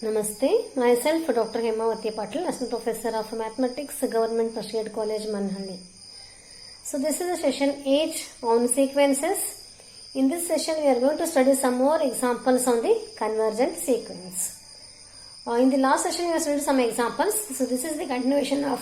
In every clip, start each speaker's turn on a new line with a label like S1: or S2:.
S1: Namaste. Myself Dr. Hemavati Patil, Assistant Professor of Mathematics, Government Tertiary College, Manhalli. So this is a session 8 on sequences. In this session we are going to study some more examples on the convergent sequence. In the last session we have studied some examples. So this is the continuation of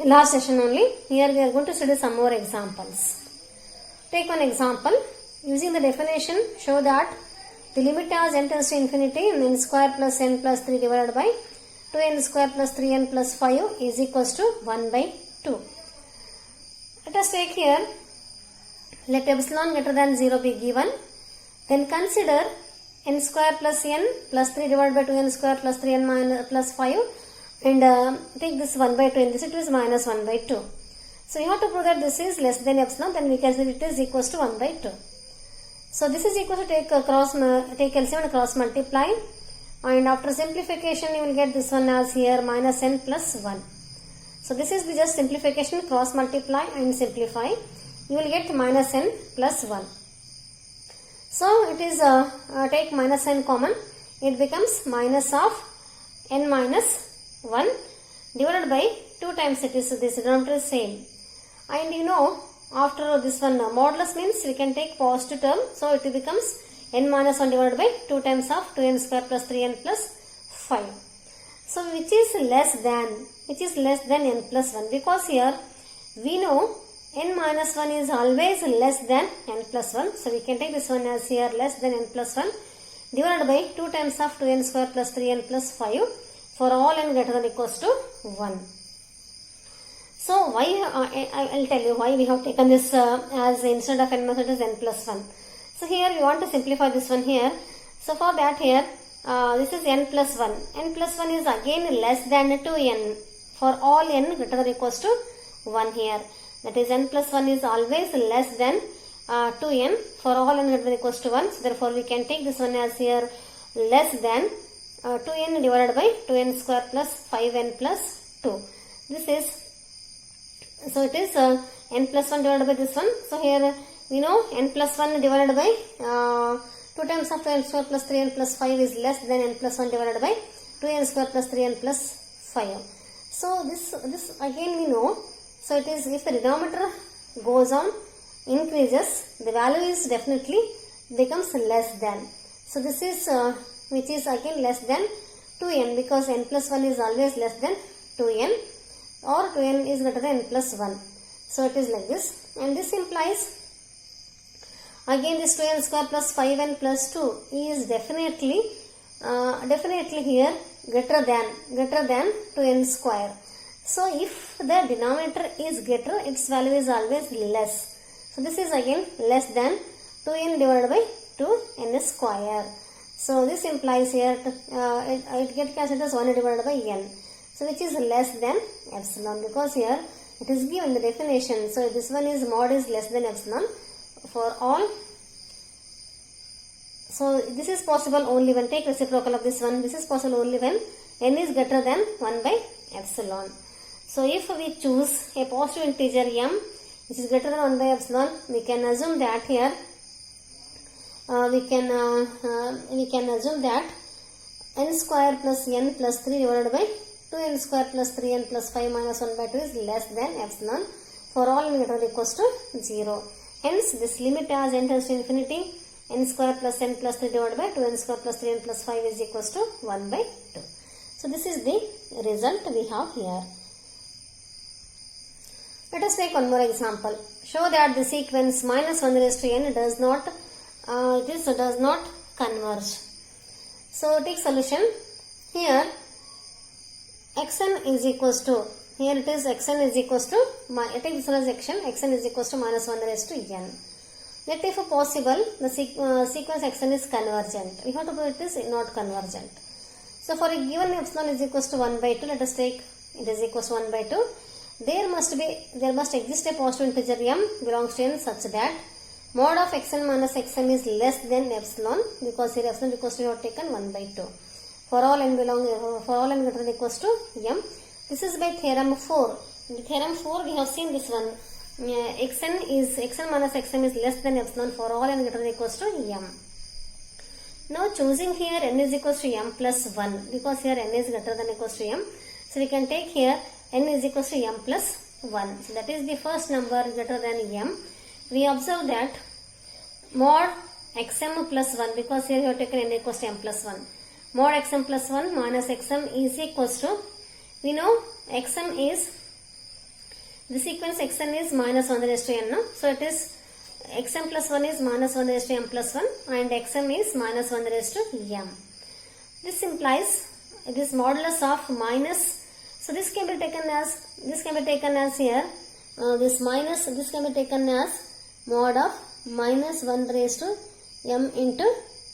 S1: last session only. Here we are going to study some more examples. Take one example. Using the definition, show that the limit as n tends to infinity n square plus n plus 3 divided by 2n square plus 3n plus 5 is equals to 1 by 2. Let us take here, let epsilon greater than 0 be given. Then consider n square plus n plus 3 divided by 2n square plus 3n minus plus 5 and take this 1 by 2. In this it is minus 1 by 2. So you have to prove that this is less than epsilon, then we can say it is equals to 1 by 2. So this is equal to take LCM and cross multiply, and after simplification you will get this one as here minus n plus 1. So this is the just simplification, cross multiply and simplify. You will get minus n plus 1. So it is take minus n common, it becomes minus of n minus 1 divided by 2 times it is this denominator is same. And you know, after this one modulus means we can take positive term, so it becomes n minus 1 divided by 2 times of 2n square plus 3n plus 5. So which is less than n plus 1, because here we know n minus 1 is always less than n plus 1. So we can take this one as here less than n plus 1 divided by 2 times of 2n square plus 3n plus 5 for all n greater than or equals to 1. So why, I will tell you why we have taken this as instead of n minus 1 is n plus 1. So here we want to simplify this one here. So for that here, this is n plus 1. n plus 1 is again less than 2n for all n greater than or equals to 1 here. That is n plus 1 is always less than 2n for all n greater than or equals to 1. So therefore we can take this one as here less than 2n divided by 2n square plus 5n plus 2. This is, so it is n plus 1 divided by this one. So here we know n plus 1 divided by 2 times of 2n square plus 3n plus 5 is less than n plus 1 divided by 2n square plus 3n plus 5. So this again we know. So it is, if the denominator goes on, increases, the value is definitely becomes less than. So this is which is again less than 2n, because n plus 1 is always less than 2n, or 2n is greater than n plus 1. So it is like this, and this implies again this 2n square plus 5n plus 2 is definitely here greater than 2n square. So if the denominator is greater, its value is always less. So this is again less than 2n divided by 2n square. So this implies here it gets cancelled as 1 divided by n. So which is less than epsilon, because here it is given the definition. So this one is mod is less than epsilon for all. So this is possible only when, take reciprocal of this one, this is possible only when n is greater than 1 by epsilon. So if we choose a positive integer m which is greater than 1 by epsilon, we can assume that here we can assume that n square plus n plus 3 divided by 2n square plus 3n plus 5 minus 1 by 2 is less than epsilon for all n greater than or equals to 0. Hence this limit as n tends to infinity, n square plus n plus 3 divided by 2n square plus 3n plus 5 is equals to 1 by 2. So this is the result we have here. Let us take one more example. Show that the sequence minus 1 raised to n does not converge. So take solution. Here xn is equals to, here it is xn is equals to, take this one as xn is equals to minus 1 raised to n. Let if possible the sequence xn is convergent. We have to prove it is not convergent. So for a given epsilon is equals to 1 by 2, let us take it is equals to 1 by 2. There must exist a positive integer m belongs to n such that mod of xn minus xm is less than epsilon, because here epsilon equals to, we have taken 1 by 2. For all n greater than equals to m. This is by theorem 4. In theorem 4 we have seen this one. xn minus xm is less than epsilon for all n greater than equals to m. Now choosing here n is equals to m plus 1 because here n is greater than equals to m. So we can take here n is equals to m plus 1. So that is the first number greater than m. We observe that mod xm plus 1 because here we have taken n equals to m plus 1. Mod xm plus 1 minus xm is equals to, we know xm is, the sequence xn is minus 1 raised to n. No? So it is xm plus 1 is minus 1 raised to m plus 1 and xm is minus 1 raised to m. This implies this modulus of minus, so this can be taken as here, this minus, this can be taken as mod of minus 1 raised to m into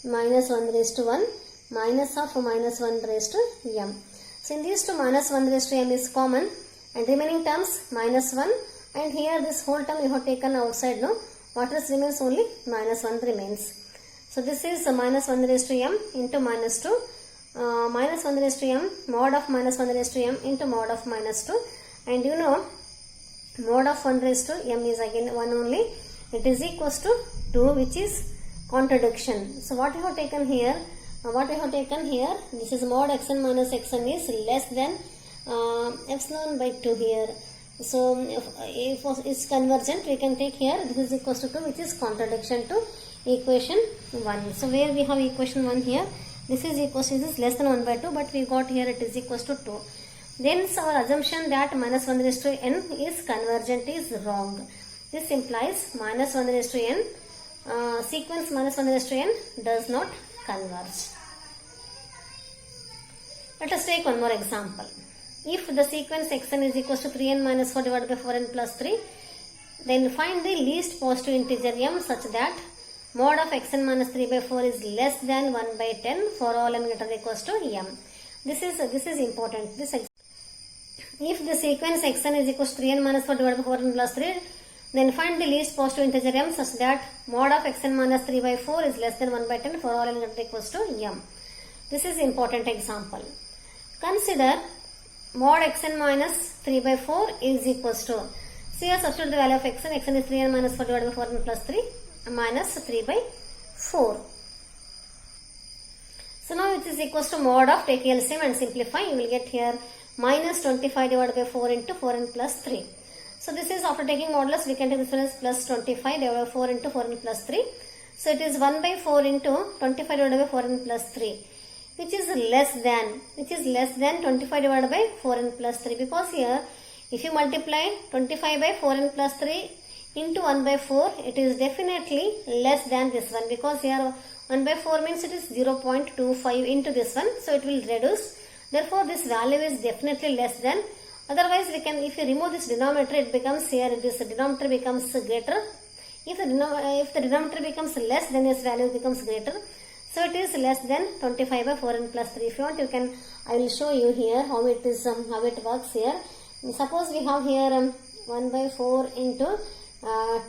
S1: minus 1 raised to 1 minus of minus 1 raised to m. So in these two minus 1 raised to m is common and remaining terms minus 1, and here this whole term you have taken outside, no? What else remains? Only minus 1 remains. So this is minus 1 raised to m into minus 2, minus 1 raised to m, mod of minus 1 raised to m into mod of minus 2, and you know mod of 1 raised to m is again 1 only. It is equals to 2, which is contradiction. So what we have taken here, this is mod xn minus xn is less than epsilon by 2 here. So if it's convergent, we can take here this is equals to 2, which is contradiction to equation 1. So where we have equation 1 here, this is equals to, this is less than 1 by 2, but we got here it is equals to 2. Then our assumption that minus 1 raised to n is convergent is wrong. This implies minus 1 raised to n, sequence minus 1 raised to n does not converge. Let us take one more example. If the sequence xn is equals to 3n minus 4 divided by 4n plus 3, then find the least positive integer m such that mod of xn minus 3 by 4 is less than 1 by 10 for all n greater than equals to m. This is important. If the sequence xn is equals to 3n minus 4 divided by 4n plus 3, then find the least positive integer m such that mod of xn minus 3 by 4 is less than 1 by 10 for all n greater than equals to m. This is important example. Consider mod xn minus 3 by 4 is equals to, so here substitute the value of xn is 3n minus 4 divided by 4n plus 3 minus 3 by 4. So now it is equals to mod of, take LCM and simplify, you will get here minus 25 divided by 4 into 4n plus 3. So this is after taking modulus, we can take this one as plus 25 divided by 4 into 4n plus 3. So it is 1 by 4 into 25 divided by 4n plus 3. Which is less than 25 divided by 4n plus 3, because here if you multiply 25 by 4n plus 3 into 1 by 4, it is definitely less than this one, because here 1 by 4 means it is 0.25 into this one, so it will reduce. Therefore this value is definitely less than. Otherwise we can, if you remove this denominator, it becomes here, this denominator becomes greater. If the denominator becomes less, then this value becomes greater. So it is less than 25 by 4n plus 3. If you want, you can, I will show you here how it is, how it works here. Suppose we have here 1 by 4 into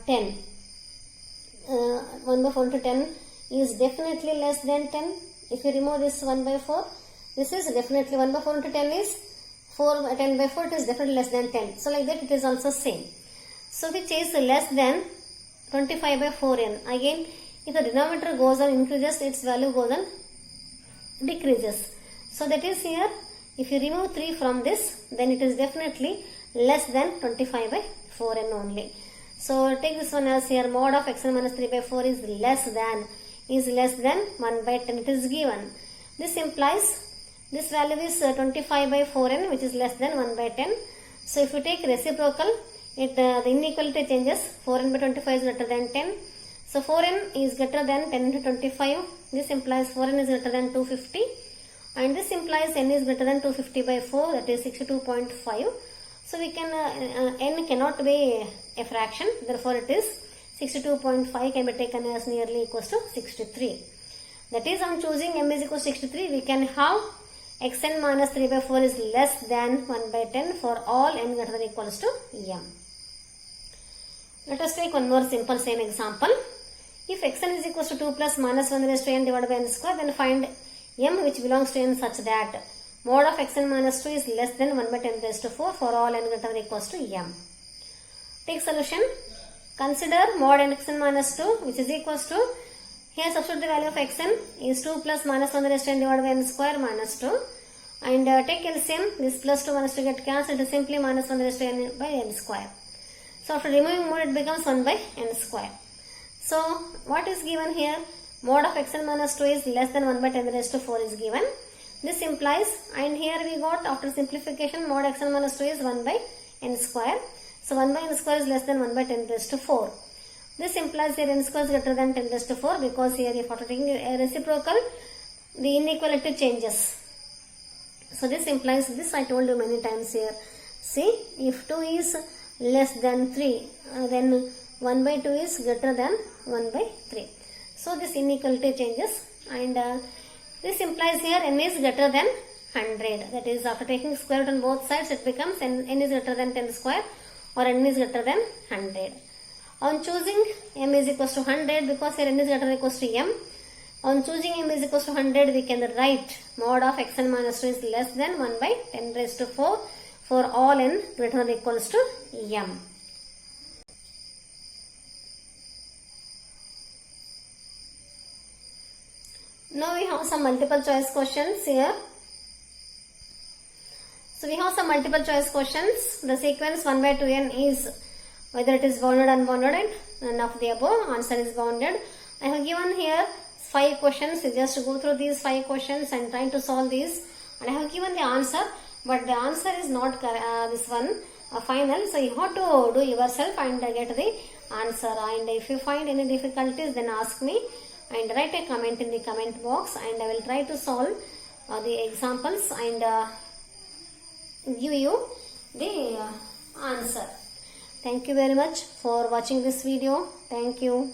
S1: 10. 1 by 4 into 10 is definitely less than 10. If you remove this 1 by 4, this is definitely 1 by 4 into 10 is 10 by 4, it is definitely less than 10. So like that it is also same. So which is less than 25 by 4n. Again, if the denominator goes on increases, its value goes on decreases. So that is here, if you remove 3 from this, then it is definitely less than 25 by 4n only. So take this one as here, mod of xn minus 3 by 4 is less than 1 by 10. It is given. This implies this value is 25 by 4n, which is less than 1 by 10. So if you take reciprocal, the inequality changes. 4n by 25 is greater than 10. So 4n is greater than 10 into 25. This implies 4n is greater than 250. And this implies n is greater than 250 by 4, that is 62.5. So we can, n cannot be a fraction. Therefore it is 62.5 can be taken as nearly equals to 63. That is, on choosing m is equals to 63, we can have xn minus 3 by 4 is less than 1 by 10 for all n greater than equals to m. Let us take one more simple same example. If xn is equals to 2 plus minus 1 raised to n divided by n square, then find m which belongs to n such that mod of xn minus 2 is less than 1 by 10 raised to 4 for all n greater than equals to m. Take solution. Consider mod xn minus 2, which is equals to, Here substitute the value of xn is 2 plus minus 1 raised to n divided by n square minus 2. And take LCM, this plus 2 minus 2 get cancelled, it is simply minus 1 raised to n by n square. So after removing mod, it becomes 1 by n square. So what is given here? Mod of xn minus 2 is less than 1 by 10 raised to 4 is given. This implies, and here we got after simplification, mod xn minus 2 is 1 by n square. So 1 by n square is less than 1 by 10 raised to 4. This implies that n square is greater than 10 raised to 4, because here if after taking a reciprocal, the inequality changes. So this implies this, I told you many times here. See, if 2 is less than 3, then 1 by 2 is greater than 1 by 3. So this inequality changes, and this implies here n is greater than 100. That is, after taking square root on both sides, it becomes n is greater than 10 square or n is greater than 100. On choosing m is equals to 100, because here n is greater than or equals to m. On choosing m is equals to 100, we can write mod of xn minus 2 is less than 1 by 10 raised to 4 for all n greater than or equals to m. Now we have some multiple choice questions here. So we have some multiple choice questions. The sequence 1 by 2n is whether it is bounded or unbounded, and none of the above. Answer is bounded. I have given here 5 questions. You just go through these 5 questions and try to solve these. And I have given the answer, but the answer is not this one final. So you have to do yourself and get the answer. And if you find any difficulties, then ask me and write a comment in the comment box, and I will try to solve the examples and give you the answer. Thank you very much for watching this video. Thank you.